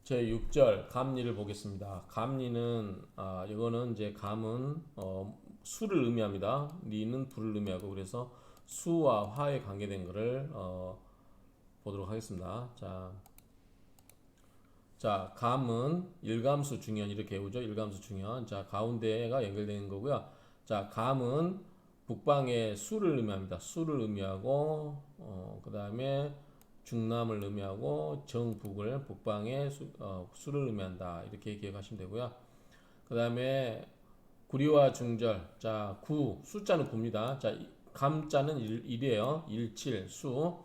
제 6절 감리를 보겠습니다. 감리는 이거는 이제 감은 수를 의미합니다. 리는 불을 의미하고 그래서 수와 화에 관계된 것을 보도록 하겠습니다. 자, 감은 일감수 중연 이렇게 외우죠. 일감수 중연. 자, 가운데가 연결되는 거고요. 자, 감은 북방의 수를 의미합니다. 수를 의미하고 그다음에 중남을 의미하고 정북을 북방의 수를 의미한다. 이렇게 기억하시면 되고요. 그다음에 구리와 중절. 자, 구 숫자는 9입니다. 자, 감자는 1이에요. 17 수.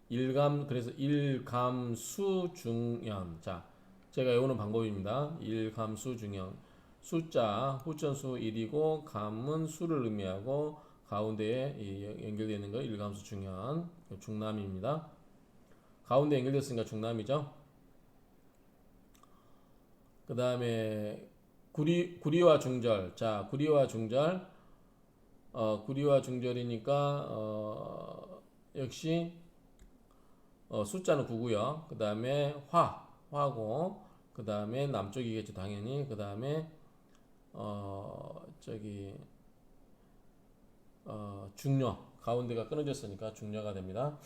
일감 그래서 일감수 중연. 자, 제가 외우는 방법입니다. 일감수 중연. 숫자 후천수 1이고 감은 수를 의미하고 가운데에 연결되어 있는 거 일감수 중연 중남입니다. 가운데 연결됐으니까 중남이죠. 그 다음에 구리와 중절. 자, 구리와 중절. 구리와 중절이니까 역시 숫자는 9고요. 그 다음에 화고 그 다음에 남쪽이겠죠 당연히. 그 다음에 저기 중녀 가운데가 끊어졌으니까 중녀가 됩니다.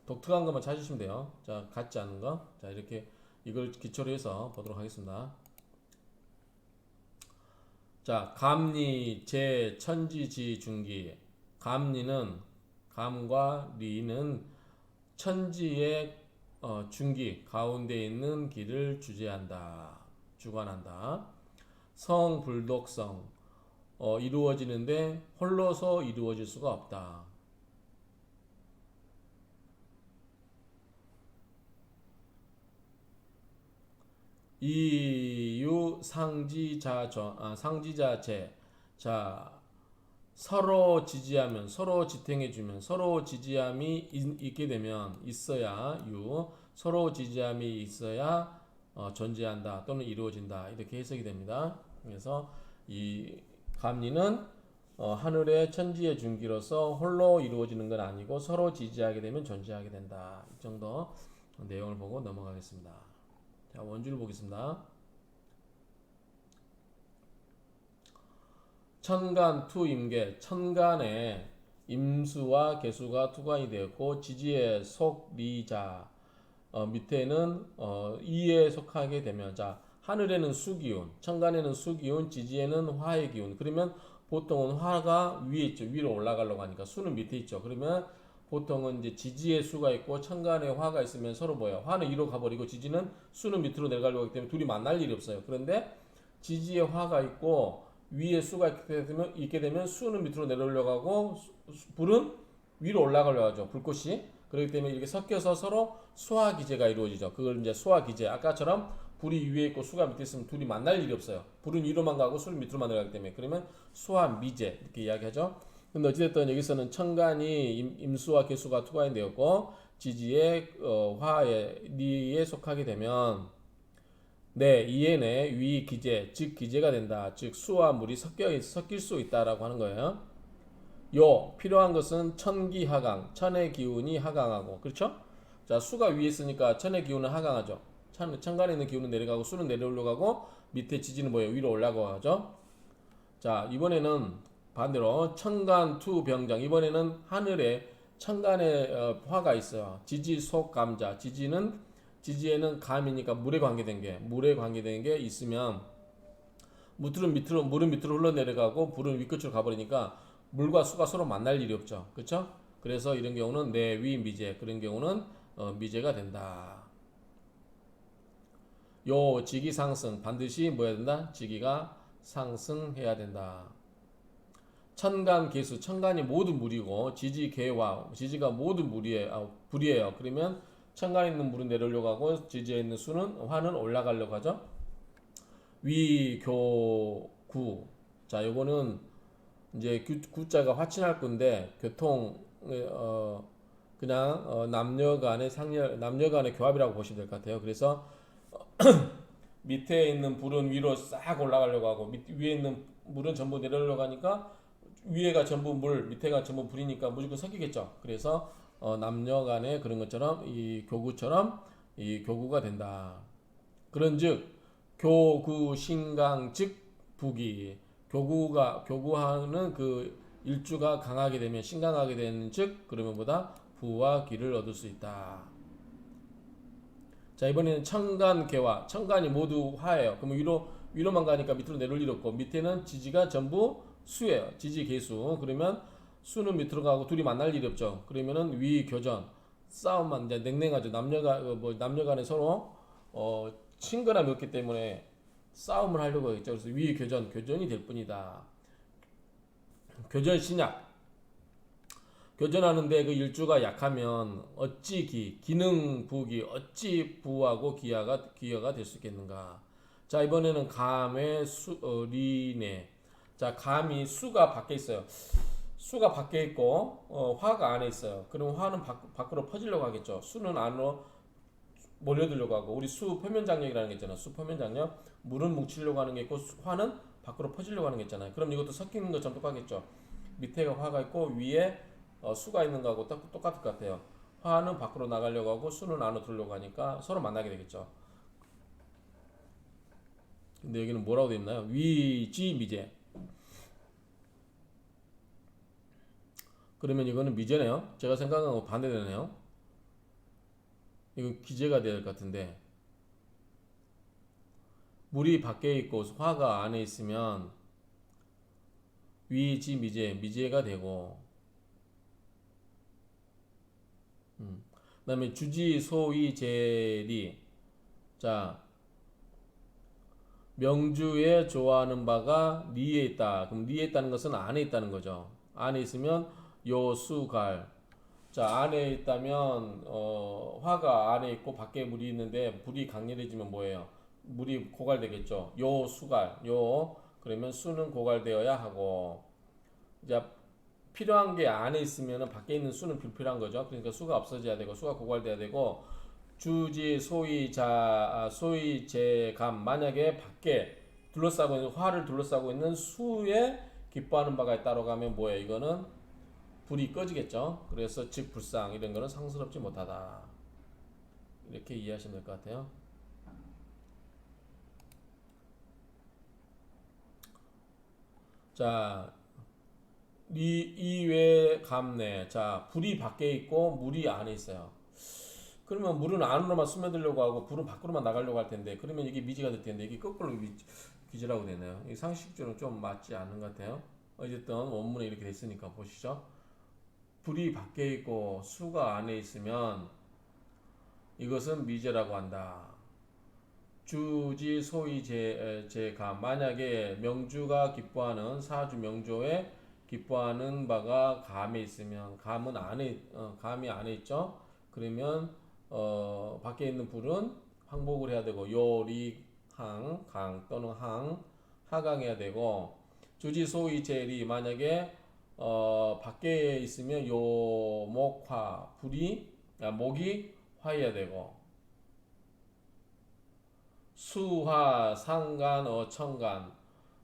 독특한 것만 찾으시면 돼요. 자, 같지 않은 거. 자, 이렇게 이걸 기초로 해서 보도록 하겠습니다. 자, 감리 제 천지지 중기. 감리는 감과 리는 천지의 중기 가운데 있는 길을 주재한다. 주관한다. 성불독성 이루어지는데 홀로서 이루어질 수가 없다. 이유 상지자체. 자, 서로 지지하면 서로 지탱해주면 서로 지지함이 있게 되면 있어야 서로 지지함이 있어야 존재한다 또는 이루어진다 이렇게 해석이 됩니다. 그래서 이 감리는 하늘의 천지의 중기로서 홀로 이루어지는 건 아니고 서로 지지하게 되면 존재하게 된다. 이 정도 내용을 보고 넘어가겠습니다. 자, 원주를 보겠습니다. 천간 투임계. 천간에 임수와 개수가 투관이 되었고 지지에 속리자. 밑에는 이에 속하게 되면, 자, 하늘에는 수기운, 천간에는 수기운, 지지에는 화의 기운. 그러면 보통은 화가 위에 있죠. 위로 올라가려고 하니까 수는 밑에 있죠. 그러면 보통은 이제 지지에 수가 있고 천간에 화가 있으면 서로 뭐예요? 화는 위로 가버리고 지지는 수는 밑으로 내려가려고 하기 때문에 둘이 만날 일이 없어요. 그런데 지지에 화가 있고 위에 수가 있게 되면 수는 밑으로 내려오려고 하고 불은 위로 올라가려고 하죠. 불꽃이. 그렇기 때문에 이렇게 섞여서 서로 수화기제가 이루어지죠. 그걸 이제 수화기제. 아까처럼 불이 위에 있고 수가 밑에 있으면 둘이 만날 일이 없어요. 불은 위로만 가고 수는 밑으로만 내려가기 때문에. 그러면 수화미제 이렇게 이야기하죠. 근데 어찌됐든 여기서는 천간이 임수와 개수가 투관이 되었고 지지에 화에 리에 속하게 되면 네, 이에네 위 기제, 즉 기제가 된다. 즉 수와 물이 섞일 수 있다라고 하는 거예요. 필요한 것은 천기 하강, 천의 기운이 하강하고, 그렇죠? 자, 수가 위에 있으니까 천의 기운은 하강하죠. 천간에 있는 기운은 내려가고 수는 내려오려고 하고 밑에 지지는 뭐예요? 위로 올라가죠. 자, 이번에는 반대로 천간 투 병장. 이번에는 하늘에 천간에 화가 있어요. 지지 속 감자. 지지에는 감이니까 물에 관계된 게 있으면 물은 밑으로 흘러내려가고 불은 위끝으로 가버리니까 물과 수가 서로 만날 일이 없죠. 그렇죠? 그래서 이런 경우는 내위 미제, 그런 경우는 미제가 된다. 요 지기 상승 반드시 뭐 해야 된다? 지기가 상승해야 된다. 천간 개수, 천간이 모든 물이고 지지 개와 지지가 모든 불이에요. 그러면 천간에 있는 물은 내려오려고 하고 지지에 있는 수는 화는 올라가려고 하죠. 위교구. 자, 요거는 이제 구자가 화친할 건데 교통 그냥 남녀간의 교합이라고 보시면 될 것 같아요. 그래서 밑에 있는 불은 위로 싹 올라가려고 하고 위에 있는 물은 전부 내려오려고 하니까 위에가 전부 물, 밑에가 전부 불이니까 무조건 섞이겠죠. 그래서 남녀간의 그런 것처럼 이 교구처럼 이 교구가 된다. 그런즉 교구 신강 즉 북이 교구하는 그 일주가 강하게 되면 신강하게 되는 즉 그러면 보다 부와 기를 얻을 수 있다. 자 이번에는 천간개화. 천간이 모두 화예요. 그러면 위로만 가니까 밑으로 내려올 일 없고 밑에는 지지가 전부 수예요. 지지 개수. 그러면 수는 밑으로 가고 둘이 만날 일이 없죠. 그러면은 위교전 싸움만 이제 냉랭하죠. 남녀간에 서로 친근함이 없기 때문에 싸움을 하려고 하겠죠. 그래서 교전이 될 뿐이다. 교전 신약. 교전하는데 그 일주가 약하면 어찌 기능 부기 어찌 부하고 기여가 될 수 있겠는가. 자 이번에는 감의 리네. 자 감이 수가 밖에 있어요. 수가 밖에 있고 화가 안에 있어요. 그럼 화는 밖으로 퍼지려고 하겠죠. 수는 안으로 몰려들려고 하고 우리 수 표면 장력이라는 게 있잖아요. 수 표면 장력 물은 뭉치려고 하는 게 있고 화는 밖으로 퍼지려고 하는 게 있잖아요. 그럼 이것도 섞이는 것처럼 똑같겠죠. 밑에가 화가 있고 위에 수가 있는 거하고 똑같을 것 같아요. 화는 밖으로 나가려고 하고 수는 안으로 들려고 하니까 서로 만나게 되겠죠. 근데 여기는 뭐라고 되어 있나요? 위지 미제. 그러면 이거는 미제네요. 제가 생각한 거 반대되네요. 이건 기재가 돼야 될 것 같은데 물이 밖에 있고 화가 안에 있으면 위지 미제가 되고 그다음에 주지 소위 제리. 자 명주에 좋아하는 바가 리에 있다. 그럼 리에 있다는 것은 안에 있다는 거죠. 안에 있으면 요수갈. 자 안에 있다면 화가 안에 있고 밖에 물이 있는데 불이 강렬해지면 뭐예요? 물이 고갈되겠죠. 요수갈. 그러면 수는 고갈되어야 하고 이제 필요한 게 안에 있으면 밖에 있는 수는 불필요한 거죠. 그러니까 수가 없어져야 되고 수가 고갈돼야 되고 주지 소위 제감. 만약에 밖에 둘러싸고 있는 화를 둘러싸고 있는 수에 기뻐하는 바가 있다고 하면 뭐예요? 이거는 불이 꺼지겠죠. 그래서 즉 불상 이런 거는 상스럽지 못하다. 이렇게 이해하시면 될 것 같아요. 자 이외 감내. 자 불이 밖에 있고 물이 안에 있어요. 그러면 물은 안으로만 스며들려고 하고 불은 밖으로만 나가려고 할 텐데 그러면 이게 미지가 될 텐데 이게 거꾸로 기지라고 되네요. 이 상식적으로 좀 맞지 않는 것 같아요. 어쨌든 원문에 이렇게 됐으니까 보시죠. 불이 밖에 있고 수가 안에 있으면 이것은 미제라고 한다. 주지 소위 제감. 만약에 명주가 기뻐하는 사주 명조에 기뻐하는 바가 감에 있으면 감은 감이 안에 있죠. 그러면 밖에 있는 불은 항복을 해야 되고 요리 강 또는 하강해야 되고 주지 소위 제리. 만약에 밖에 있으면 목화 목이 화해야 되고 수화 상간 청간.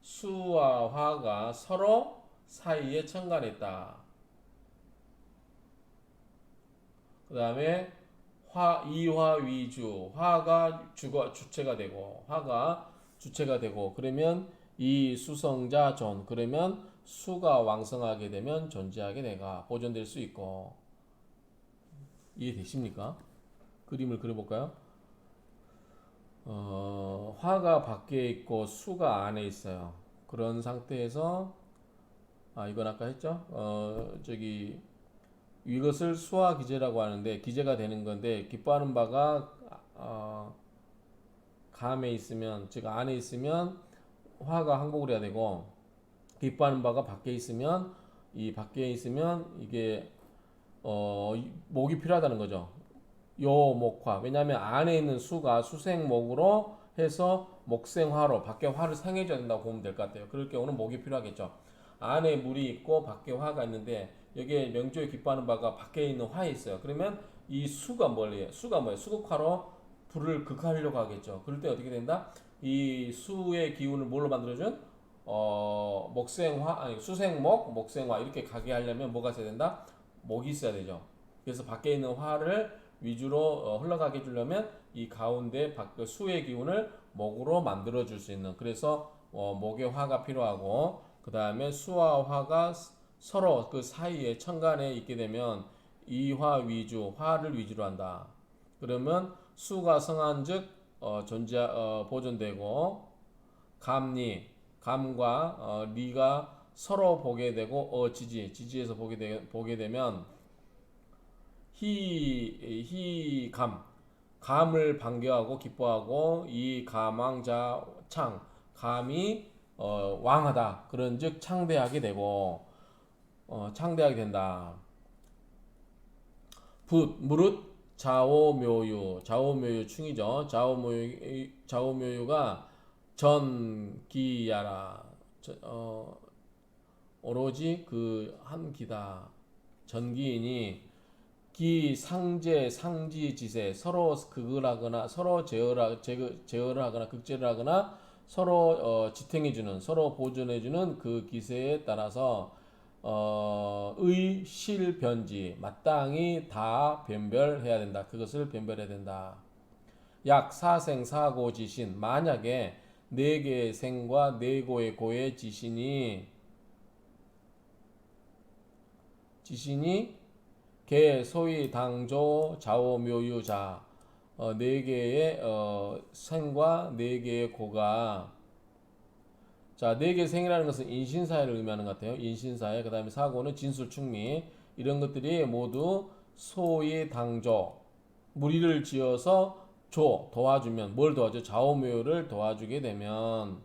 수와 화가 서로 사이에 청간에 있다. 그 다음에 이화 위주. 화가 주체가 되고 그러면 이 수성자 존. 그러면 수가 왕성하게 되면 존재하게 되가 보존될 수 있고. 이해되십니까? 그림을 그려볼까요? 화가 밖에 있고 수가 안에 있어요. 그런 상태에서 이건 아까 했죠? 이것을 수화 기제라고 하는데 기제가 되는 건데 기뻐하는 바가 감에 있으면 즉 안에 있으면 화가 항복을 해야 되고 기뻐하는 바가 밖에 있으면 이게 목이 필요하다는 거죠. 목화. 왜냐하면 안에 있는 수가 수생목으로 해서 목생화로 밖에 화를 상해줘야 된다고 보면 될 것 같아요. 그럴 경우는 목이 필요하겠죠. 안에 물이 있고 밖에 화가 있는데 여기에 명조에 기뻐하는 바가 밖에 있는 화에 있어요. 그러면 이 수가 뭐예요? 수극화로 불을 극하려고 하겠죠. 그럴 때 어떻게 된다? 이 수의 기운을 뭘로 만들어준? 수생목, 목생화 이렇게 가게 하려면 뭐가 있어야 된다? 목이 있어야 되죠. 그래서 밖에 있는 화를 위주로 흘러가게 해주려면 이 가운데 그 수의 기운을 목으로 만들어 줄 수 있는, 그래서 목에 화가 필요하고, 그 다음에 수와 화가 서로 그 사이에 천간에 있게 되면 이화 위주, 화를 위주로 한다. 그러면 수가 성한즉 보존되고, 감과 리가 서로 보게 되고, 지지에서 보게 되면 감을 반겨하고 기뻐하고, 이 감왕자 창, 감이 왕하다. 그런즉 창대하게 되고, 창대하게 된다. 무릇 좌오묘유 충이죠. 좌오묘유가 전기야라. 오로지 그 한 기다. 전기이니 기 상제 상지지세, 서로 극을하거나 서로 제어를 하거나 극제를 하거나 서로 지탱해주는, 서로 보존해주는 그 기세에 따라서 의실변지, 마땅히 다 변별해야 된다. 그것을 변별해야 된다. 약 사생사고지신, 만약에 네 개의 생과 네 고의 고의 지신이 개 소위 당조 좌오묘유자, 네 개의 생과 네 개의 고가, 자, 네 개의 생이라는 것은 인신사회를 의미하는 것 같아요. 인신사회. 그 다음에 사고는 진술충미. 이런 것들이 모두 소위 당조, 무리를 지어서 도와주면, 뭘 도와줘? 좌오묘유를 도와주게 되면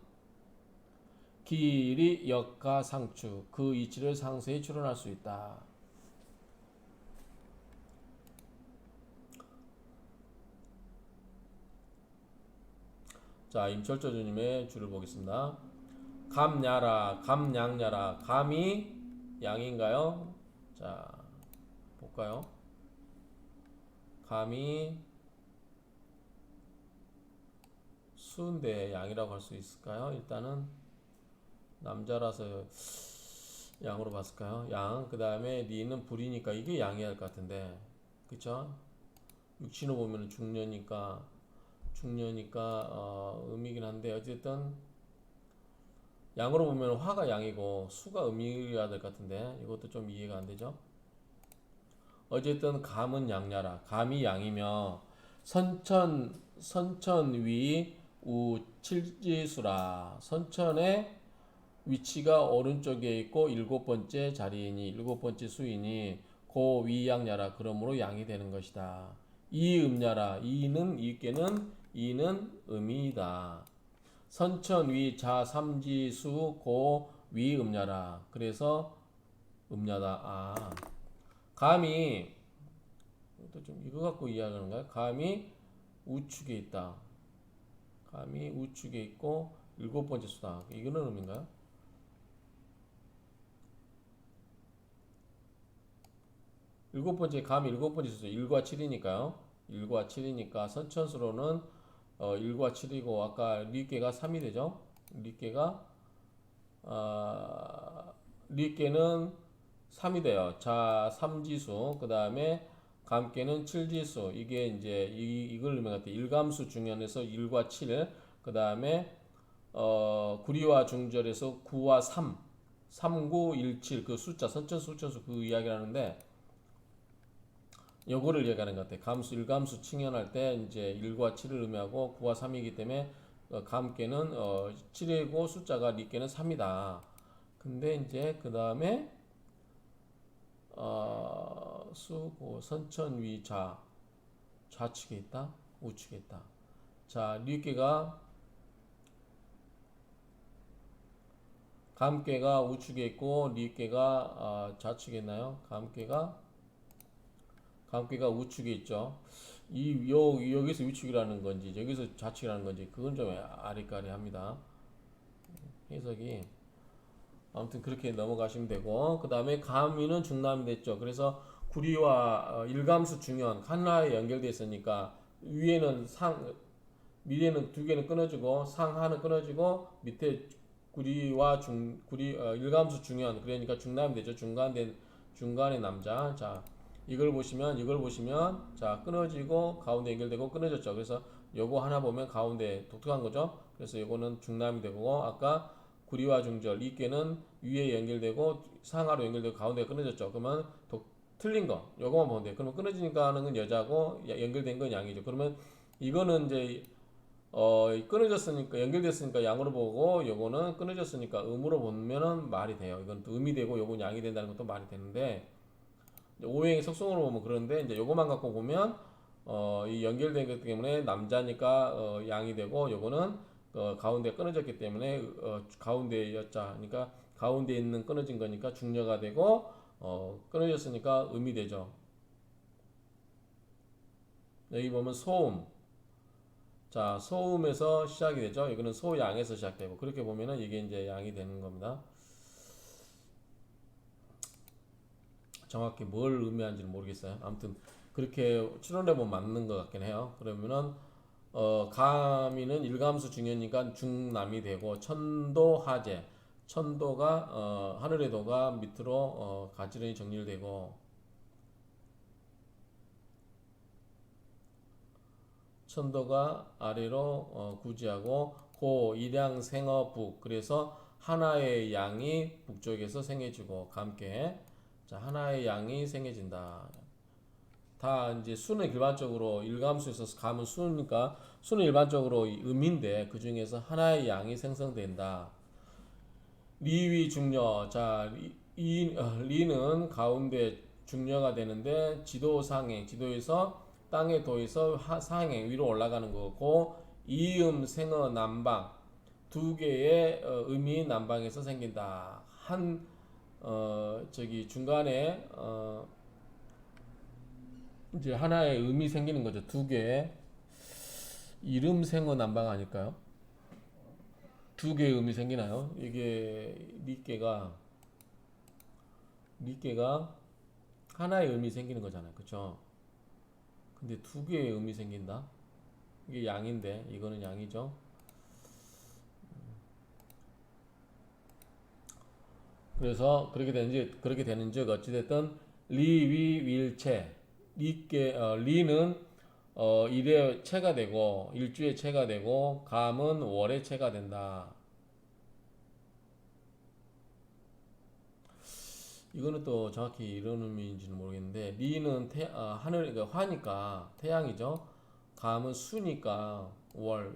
길이 역가 상추, 그 이치를 상세히 추론할 수 있다. 자, 임철조주님의 줄을 보겠습니다. 감야라, 감양야라. 감이 양인가요? 자, 볼까요? 감이 수인데 양이라고 할 수 있을까요? 일단은 남자라서 양으로 봤을까요? 양. 그 다음에 리는 불이니까 이게 양이야 할 것 같은데, 그쵸? 육신으로 보면 중녀니까 음이긴 한데, 어쨌든 양으로 보면 화가 양이고 수가 음이어야 될 것 같은데, 이것도 좀 이해가 안 되죠? 어쨌든 감은 양야라. 감이 양이며 선천위 우칠지수라. 선천의 위치가 오른쪽에 있고 일곱 번째 자리이니, 일곱 번째 수이니 고위양야라. 그러므로 양이 되는 것이다. 이음야라. 이는 음이다. 선천위 자삼지수 고위음야라. 그래서 음야다. 감이 또 좀 이거 갖고 이야기하는 거야. 감이 우측에 있다. 감이 우측에 있고 일곱 번째 수다. 이거는 의미인가요? 감이 일곱 번째 수 1과 7이니까요. 1과 7이니까 선천수로는 1과 7이고, 아까 리께가 3이 되죠. 리께는 3이 돼요. 자, 3지수. 그 다음에 감께는 7지수. 이게 이제 이걸 의미하는 것 같아요. 일감수 중연에서 1과 7. 그 다음에 구리와 중절에서 9와 3. 3917 그 숫자, 선천 수천수 그 이야기를 하는데, 요거를 얘기하는 것 같아요. 감수, 일감수 칭연할 때 이제 1과 7을 의미하고 9와 3이기 때문에 감께는 7이고 숫자가 리께는 3이다. 근데 이제 그 다음에 수고 선천위 좌측에 있다, 우측에 있다. 자, 리께가 감께가 우측에 있고 리께가 좌측에 있나요? 감께가 우측에 있죠. 여기서 우측이라는 건지 여기서 좌측이라는 건지 그건 좀 아리까리합니다. 해석이. 아무튼 그렇게 넘어가시면 되고, 그 다음에 감위는 중남이 됐죠. 그래서 구리와 일감수 중연 하나에 연결되어 있으니까 위에는 밑에는 두 개는 끊어지고 상하는 끊어지고 밑에 구리와 일감수 중연, 그러니까 중남이 되죠. 중간의 남자. 자, 이걸 보시면 자 끊어지고 가운데 연결되고 끊어졌죠. 그래서 요거 하나 보면 가운데 독특한 거죠. 그래서 요거는 중남이 되고 아까 구리와 중절 이 께는 위에 연결되고 상하로 연결되고 가운데가 끊어졌죠. 그러면 틀린 거 요거만 보면 돼요. 그러면 끊어지니까 하는 건 여자고 연결된 건 양이죠. 그러면 이거는 이제 끊어졌으니까 연결됐으니까 양으로 보고 요거는 끊어졌으니까 음으로 보면은 말이 돼요. 이건 또 음이 되고 요건 양이 된다는 것도 말이 되는데 오행의 속성으로 보면 그런데 이제 요거만 갖고 보면 이 연결된 것 때문에 남자니까 양이 되고 요거는 가운데 끊어졌기 때문에 가운데 여자 그러니까 가운데 있는 끊어진 거니까 중녀가 되고 끊어졌으니까 음이 되죠. 여기 보면 소음 자 소음에서 시작이 되죠. 이거는 소양에서 시작되고 그렇게 보면은 이게 이제 양이 되는 겁니다. 정확히 뭘 의미하는지는 모르겠어요. 아무튼 그렇게 추론해보면 맞는 것 같긴 해요. 그러면은 가미는 일감수 중요니까 중남이 되고 천도 하재 천도가 하늘의 도가 밑으로 가지런히 정렬되고 천도가 아래로 구지하고 고 일양 생어 북 그래서 하나의 양이 북쪽에서 생해지고 감께 자 하나의 양이 생해진다. 다 이제 수는 일반적으로 일감수에서 감은 수니까 수는 일반적으로 음인데 그 중에서 하나의 양이 생성된다. 리위 중녀 자 리는 가운데 중녀가 되는데 지도 상행 지도에서 땅의 도에서 상행 위로 올라가는 거고 이음 생어 남방 두 개의 음이 남방에서 생긴다. 한 저기 중간에 이제 하나의 음이 생기는 거죠. 두 개의 이름 생어 남방 아닐까요? 두 개의 음이 생기나요? 이게 리께가 하나의 음이 생기는 거잖아요. 그쵸? 근데 두 개의 음이 생긴다? 이게 양인데 이거는 양이죠. 그래서 그렇게 되는즉 어찌됐든 리위윌체 리는 일의 체가 되고 일주의 체가 되고 감은 월의 체가 된다. 이거는 또 정확히 이런 의미인지는 모르겠는데 리는 하늘 그러니까 화니까 태양이죠. 감은 수니까 월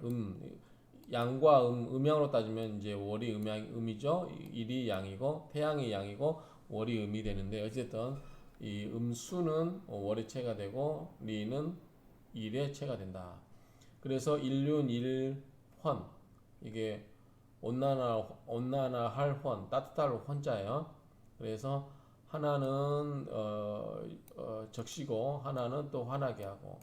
양과 음양으로 따지면 이제 월이 음이죠. 일이 양이고 태양이 양이고 월이 음이 되는데 어쨌든 이 음수는 월의 체가 되고 리는 일의 체가 된다. 그래서 일륜 일헌 이게 온난화 할 헌 따뜻할 헌자예요. 그래서 하나는 적시고 하나는 또 화나게 하고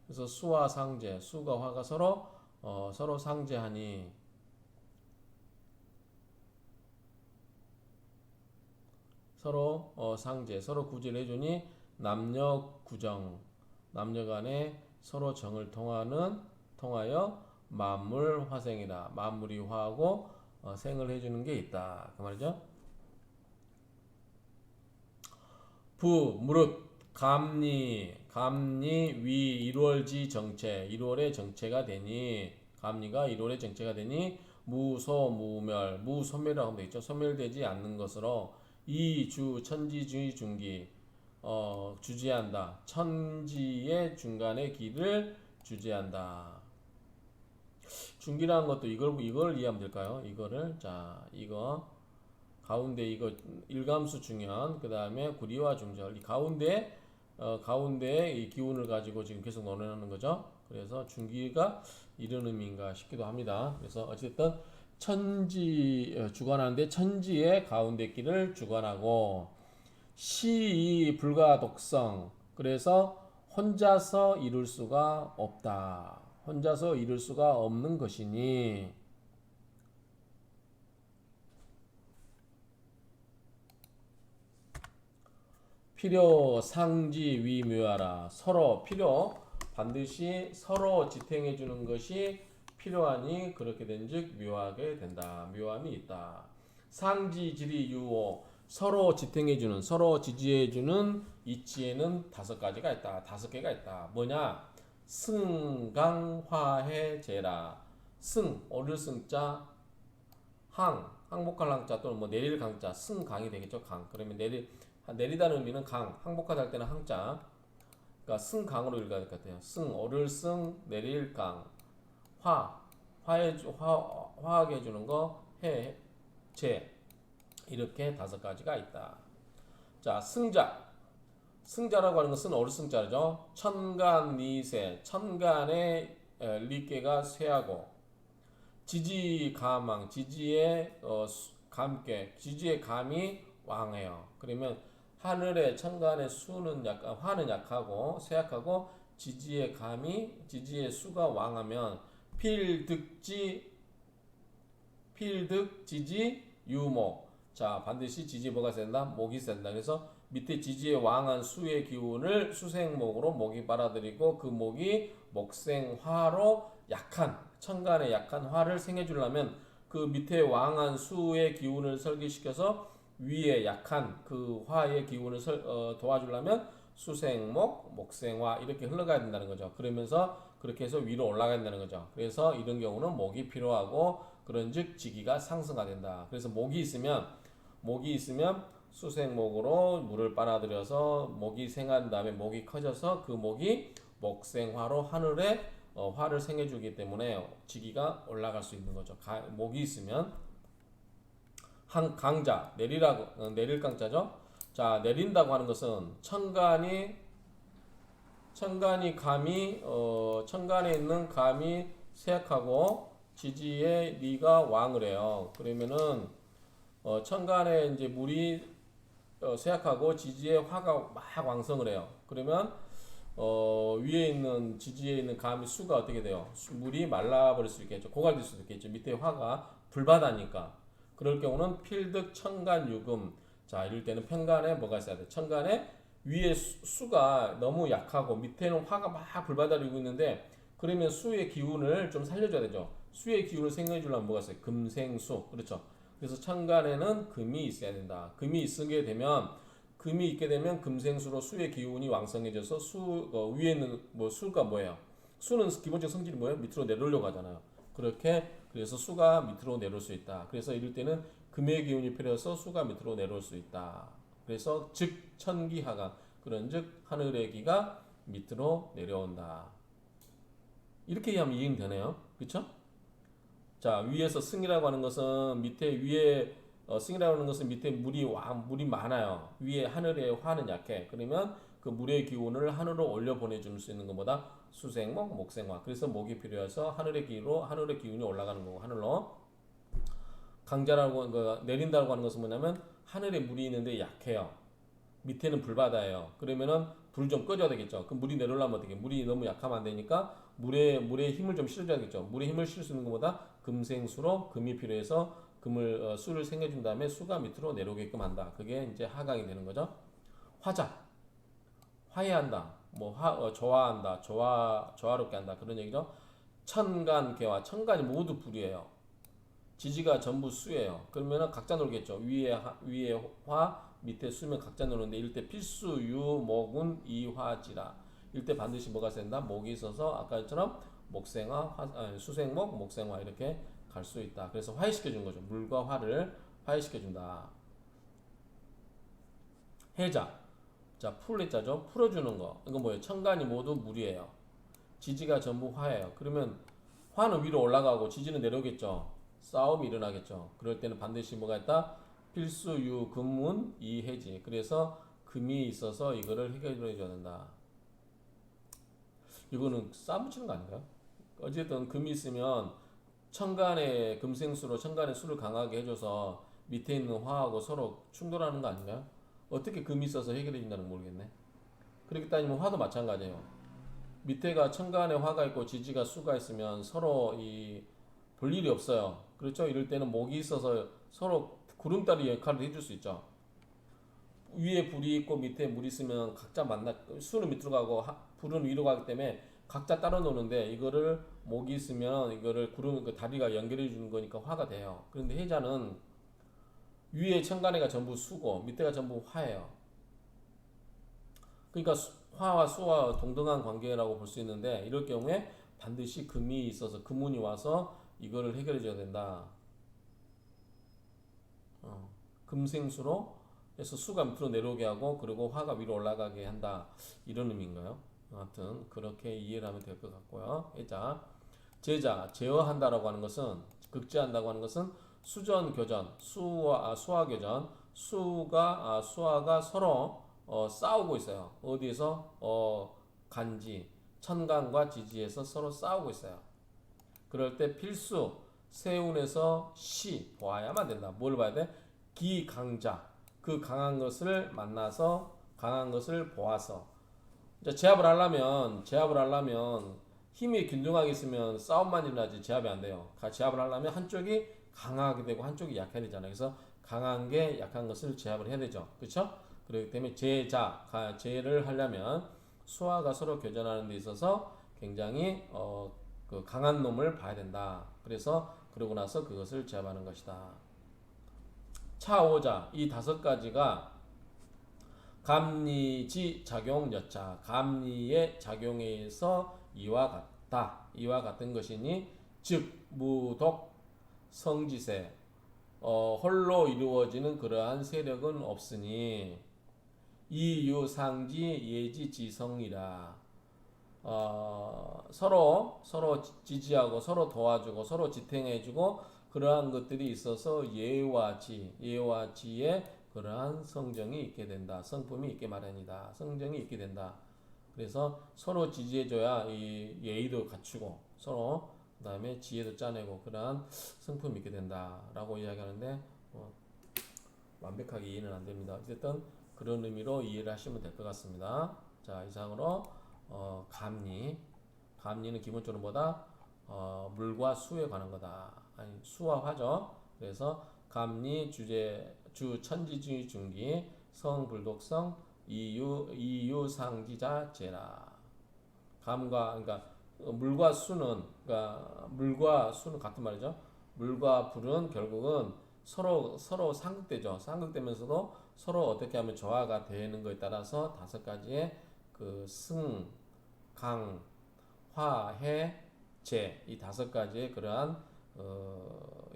그래서 수와 상제 수가 화가 서로 상제하니 서로 상제 서로 구제를 해주니 남녀 구정 남녀간에 서로 정을 통하여 만물 화생이다. 만물이 화하고 생을 해주는 게 있다. 그 말이죠. 무릇 감리 위 1월지 정체 1월의 정체가 되니 감리가 1월의 정체가 되니 무소무멸 무소멸이라고 하면 되겠죠. 소멸되지 않는 것으로 이주 천지주의 중기 주재한다. 천지의 중간의 기를 주재한다. 중기라는 것도 이걸 이해하면 될까요? 이거를 자 이거 가운데 이거 일감수 중연 그 다음에 구리와 중절 이 가운데 이 기운을 가지고 지금 계속 논하는 거죠. 그래서 중기가 이런 의미인가 싶기도 합니다. 그래서 어쨌든 천지 주관하는데 천지의 가운데 길을 주관하고 시이 불가독성 그래서 혼자서 이룰 수가 없다. 혼자서 이룰 수가 없는 것이니 필요 상지 위묘하라. 서로 반드시 서로 지탱해 주는 것이 필요하니 그렇게 된즉 묘하게 된다. 묘함이 있다. 상지지리 유호 서로 지탱해주는, 서로 지지해주는 이치에는 5가지가 있다. 5개가 있다. 뭐냐? 승강화해제라. 승, 오를 승자, 항복할 항자 또는 뭐 내릴 강자, 승강이 되겠죠. 강. 그러면 내리다는 의미는 강, 항복하다 할 때는 항자. 그러니까 승강으로 읽어야 될 것 같아요. 승, 오를 승, 내릴 강. 화하게 해주는 거, 제. 이렇게 5가지가 있다. 자, 승자. 승자라고 하는 것은 어르승자죠. 천간니세, 천간의 리께가 쇠하고 지지가망, 지지의 감께, 지지의 감이 왕해요. 그러면 하늘의 천간의 수는 약간 화는 약하고 쇠약하고 지지의 감이 지지의 수가 왕하면 필득지지 유목. 자, 반드시 지지 뭐가 센다? 목이 센다. 그래서 밑에 지지의 왕한 수의 기운을 수생목으로 목이 빨아들이고 그 목이 목생화로 약한 천간의 약한 화를 생해주려면 그 밑에 왕한 수의 기운을 설계시켜서 위에 약한 그 화의 기운을 도와주려면 수생목, 목생화 이렇게 흘러가야 된다는 거죠. 그러면서 그렇게 해서 위로 올라가야 된다는 거죠. 그래서 이런 경우는 목이 필요하고 그런즉 지기가 상승가 된다. 그래서 목이 있으면 수생목으로 물을 빨아들여서 목이 생한 다음에 목이 커져서 그 목이 목생화로 하늘에 화를 생해주기 때문에 지기가 올라갈 수 있는 거죠. 목이 있으면 강자 내릴 강자죠. 자, 내린다고 하는 것은 천간에 있는 감이 쇠약하고 지지의 리가 왕을 해요. 그러면은 천간에 이제 물이 쇠약하고 지지의 화가 막 왕성을 해요. 그러면 위에 있는 지지에 있는 감이 수가 어떻게 돼요? 물이 말라버릴 수 있겠죠. 고갈될 수도 있겠죠. 밑에 화가 불바다니까. 그럴 경우는 필득 천간 유금. 자, 이럴 때는 편간에 뭐가 있어야 돼? 천간에 위에 수가 너무 약하고 밑에는 화가 막 불바다리고 있는데 그러면 수의 기운을 좀 살려줘야 되죠. 수의 기운을 생겨해 주려면 뭐가 있어요? 금생수. 그렇죠. 그래서 천간에는 금이 있어야 된다. 금이 있게 되면 금생수로 수의 기운이 왕성해져서 위에 있는 수가 뭐예요? 수는 기본적 성질이 뭐예요? 밑으로 내려오려고 하잖아요. 그래서 수가 밑으로 내려올 수 있다. 그래서 이럴 때는 금의 기운이 필요해서 수가 밑으로 내려올 수 있다. 그래서 즉 천기하강, 그런즉 하늘의 기가 밑으로 내려온다. 이렇게 이해하면 이해는 되네요. 그렇죠? 자, 위에서 승이라고 하는 것은 승이라고 하는 것은 밑에 물이 많아요. 위에 하늘의 화는 약해. 그러면 그 물의 기운을 하늘로 올려 보내줄 수 있는 것보다 수생목, 목생화. 그래서 목이 필요해서 하늘의 기운이 올라가는 거고 하늘로. 내린다고 하는 것은 뭐냐면 하늘에 물이 있는데 약해요. 밑에는 불바다예요. 그러면은 불을 좀 꺼줘야 되겠죠. 그럼 물이 내려오려면 어떻게? 물이 너무 약하면 안 되니까 물에 힘을 좀 실어줘야겠죠. 물에 힘을 실을 수 있는 것보다 금생수로 금이 필요해서 수를 생겨준 다음에 수가 밑으로 내려오게끔 한다. 그게 이제 하강이 되는 거죠. 화해한다. 조화한다. 조화롭게 한다. 그런 얘기죠. 천간개화. 천간이 모두 불이에요. 지지가 전부 수예요. 그러면은 각자 놀겠죠. 위에 화, 밑에 수면 각자 노는데 이럴 때 필수 유목은 이화지라. 이럴 때 반드시 뭐가 된다? 목이 있어서 아까처럼 수생목, 목생화 이렇게 갈 수 있다. 그래서 화해시켜 준 거죠. 물과 화를 화해시켜 준다. 해자. 자, 풀해자죠. 풀어주는 거. 이건 뭐예요? 천간이 모두 물이에요. 지지가 전부 화예요. 그러면 화는 위로 올라가고 지지는 내려오겠죠. 싸움이 일어나겠죠. 그럴 때는 반드시 뭐가 있다? 필수유 금문 이해지. 그래서 금이 있어서 이거를 해결해 줘야 된다. 이거는 싸움 붙이는 거 아닌가요? 어쨌든 금이 있으면 천간의 금생수로 천간의 수를 강하게 해줘서 밑에 있는 화하고 서로 충돌하는 거 아닌가요? 어떻게 금이 있어서 해결해 준다는 모르겠네. 그렇게 따지면 화도 마찬가지예요. 밑에가 천간에 화가 있고 지지가 수가 있으면 서로 볼 일이 없어요. 그렇죠? 이럴 때는 목이 있어서 서로 구름다리 역할을 해줄 수 있죠. 위에 불이 있고 밑에 물이 있으면 각자 수는 밑으로 가고 불은 위로 가기 때문에 각자 따로 노는데 이거를 목이 있으면 이거를 다리가 연결해 주는 거니까 화가 돼요. 그런데 해자는 위에 천간에가 전부 수고 밑에가 전부 화예요. 그러니까 화와 수와 동등한 관계라고 볼 수 있는데 이럴 경우에 반드시 금이 있어서 금운이 와서 이거를 해결해 줘야 된다. 금생수로 해서 수가 밑으로 내려오게 하고 그리고 화가 위로 올라가게 한다. 이런 의미인가요? 아무튼 그렇게 이해를 하면 될 것 같고요. 해자, 제자, 제어한다라고 하는 것은 극제한다고 하는 것은 수전 교전, 수화 교전, 수화가 서로 싸우고 있어요. 어디에서 간지, 천간과 지지에서 서로 싸우고 있어요. 그럴 때 필수 세운에서 시 보아야만 된다. 뭘 봐야 돼? 기강자, 그 강한 것을 만나서 강한 것을 보아서 제압을 하려면 힘이 균등하게 있으면 싸움만 일어나지 제압이 안 돼요. 제압을 하려면 한쪽이 강하게 되고 한쪽이 약해야 되잖아요. 그래서 강한 게 약한 것을 제압을 해야 되죠. 그렇죠? 그렇기 때문에 제를 하려면 수화가 서로 교전하는 데 있어서 굉장히 그 강한 놈을 봐야 된다. 그래서 그러고 나서 그것을 제압하는 것이다. 차오자 이 다섯 가지가 감리지 작용 여차 감리의 작용에 의해서 이와 같은 것이니 즉 무독 성지세 홀로 이루어지는 그러한 세력은 없으니 이유상지 예지지성이라 서로 지지하고 서로 도와주고 서로 지탱해주고 그러한 것들이 있어서 예와 지의 그러한 성정이 있게 된다. 성품이 있게 마련이다. 성정이 있게 된다. 그래서 서로 지지해줘야 이 예의도 갖추고 서로 그다음에 지혜도 짜내고 그러한 성품이 있게 된다라고 이야기하는데 완벽하게 이해는 안 됩니다. 어쨌든 그런 의미로 이해를 하시면 될 것 같습니다. 자, 이상으로 감리는 기본적으로 뭐다? 물과 수에 관한 거다. 아니, 수와 화죠. 그래서 감리 주 천지주의 중기 성불독성 이유상지자 제라. 그러니까 물과 수는 같은 말이죠. 물과 불은 결국은 서로 상극되죠. 상극되면서도 서로 어떻게 하면 조화가 되는 것에 따라서 다섯 가지의 그 강, 화, 해, 재 이 다섯 가지의 그러한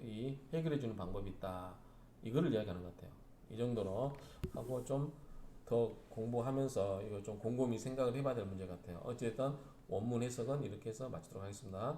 이 해결해 주는 방법이 있다. 이거를 이야기하는 것 같아요. 이 정도로 하고 좀 더 공부하면서 이거 좀 곰곰이 생각을 해봐야 될 문제 같아요. 어쨌든 원문 해석은 이렇게 해서 마치도록 하겠습니다.